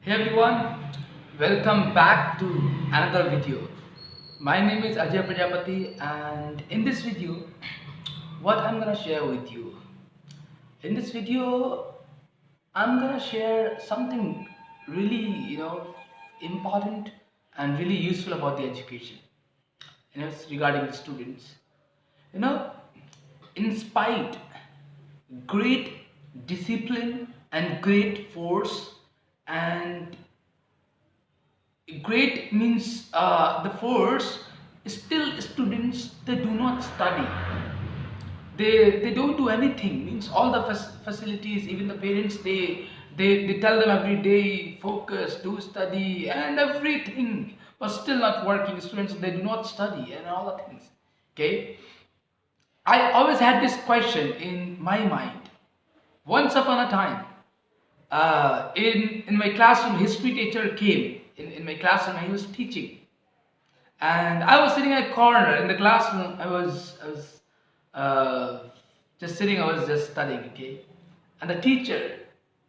Hey everyone, welcome back to another video. My name is Ajay Prajapati, and in this video, what I'm gonna share with you. In this video, I'm gonna share something really, important and really useful about the education. It's regarding the students. You know, in spite great discipline and great force and great means the force, still students they do not study, they don't do anything, means all the facilities, even the parents, they tell them every day focus, do study and everything, but still not working. Students, they do not study and all the things. Okay, I always had this question in my mind. Once upon a time, in my classroom, history teacher came in my classroom and he was teaching. And I was sitting in a corner in the classroom. I was just sitting. I was just studying. Okay, and the teacher,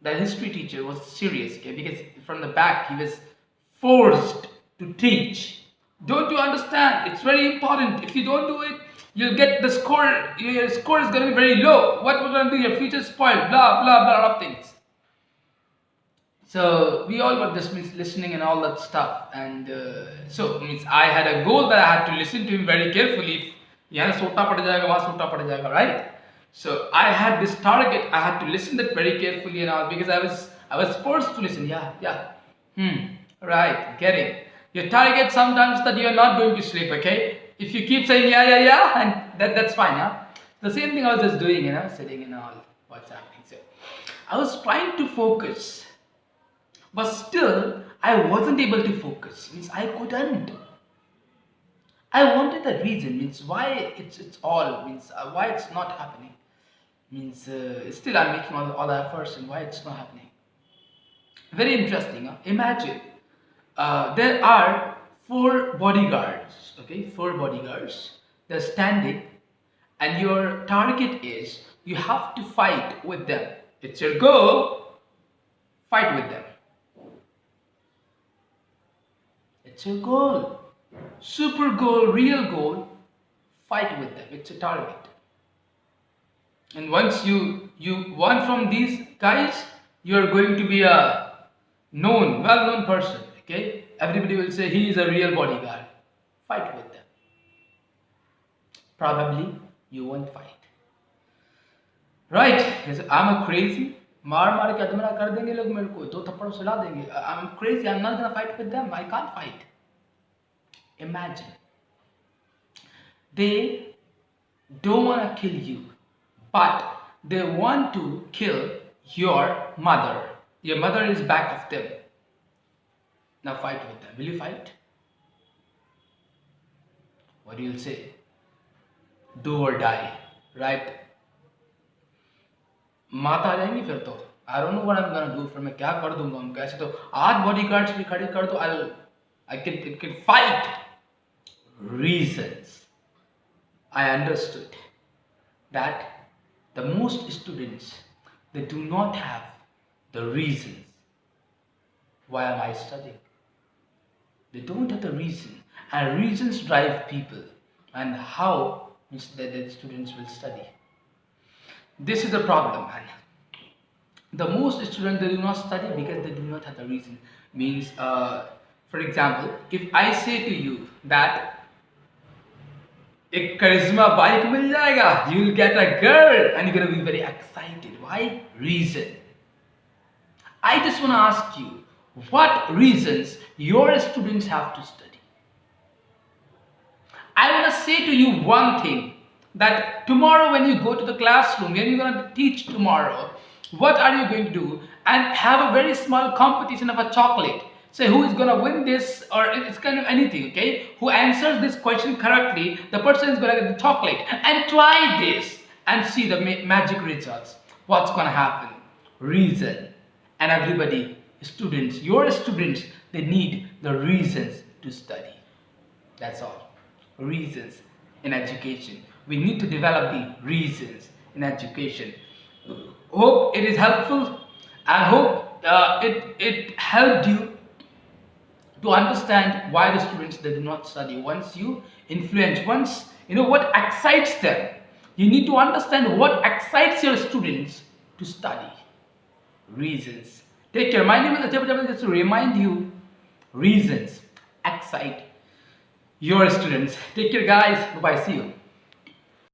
the history teacher, was serious. Okay, because from the back he was forced to teach. Don't you understand? It's very important. If you don't do it, you'll get the score. Your score is going to be very low. What we're going to do? Your future spoiled. Blah blah blah. A lot of things. So we all were just listening and all that stuff, and so means I had a goal that I had to listen to him very carefully. Yeah, sota pad jayega, wahan sota pad jayega, right? So I had this target. I had to listen that very carefully and all, because I was forced to listen. Yeah, yeah. Right, getting your target sometimes that you are not going to sleep. Okay, if you keep saying yeah, and that's fine. Yeah, the same thing I was just doing. Sitting and all. What's happening? So I was trying to focus, but still I wasn't able to focus, means I couldn't. I wanted a reason, means why it's all, means why it's not happening, means still I'm making all the efforts, and why it's not happening. Very interesting, huh? Imagine there are four bodyguards. Okay, four bodyguards, they're standing, and your target is you have to fight with them. It's your goal. Fight with them. It's your goal, super goal, real goal. Fight with them. It's a target. And once you won from these guys, you are going to be a well-known person. Okay, everybody will say he is a real bodyguard. Fight with them. Probably you won't fight. Right? Yes, I'm a crazy. मार मार के अधमरा कर देंगे लोग, मेरे को दो थप्पड़ सुला देंगे. I'm crazy. I'm not gonna fight with them. I can't fight. Imagine, they don't want to kill you, but they want to kill your mother. Your mother is back of them. Now fight with them. Will you fight? What do you say? Do or die, right? माता आ जाएंगी फिर तो. I don't know what I'm gonna do. फिर मैं क्या कर दूंगा उनको. ऐसे तो 8 bodyguards भी खड़े कर दो. I can fight. Reasons. I understood that the most students, they do not have the reasons. Why am I studying? They don't have the reason, and reasons drive people, and how means that the students will study. This is the problem, man. The most students, they do not study because they do not have the reason. Means, for example, if I say to you that एक charisma bike मिल जाएगा, you will get a girl and you're gonna be very excited. Why? Reason. I just want to ask you, what reasons your students have to study? I want to say to you one thing, that tomorrow when you go to the classroom, when you're going to teach tomorrow, what are you going to do? And have a very small competition of a chocolate. Say who is going to win this, or it's kind of anything, okay? Who answers this question correctly, the person is going to get the chocolate. And try this and see the magic results. What's going to happen? Reason. And everybody, students, your students, they need the reasons to study. That's all. Reasons in education. We need to develop the reasons in education. Hope it is helpful, and hope it helped you to understand why the students they do not study. Once you influence, once you know what excites them, you need to understand what excites your students to study. Reasons. Take care. My name is Ajay just to remind you reasons excite your students. Take care, guys. Bye bye. See you.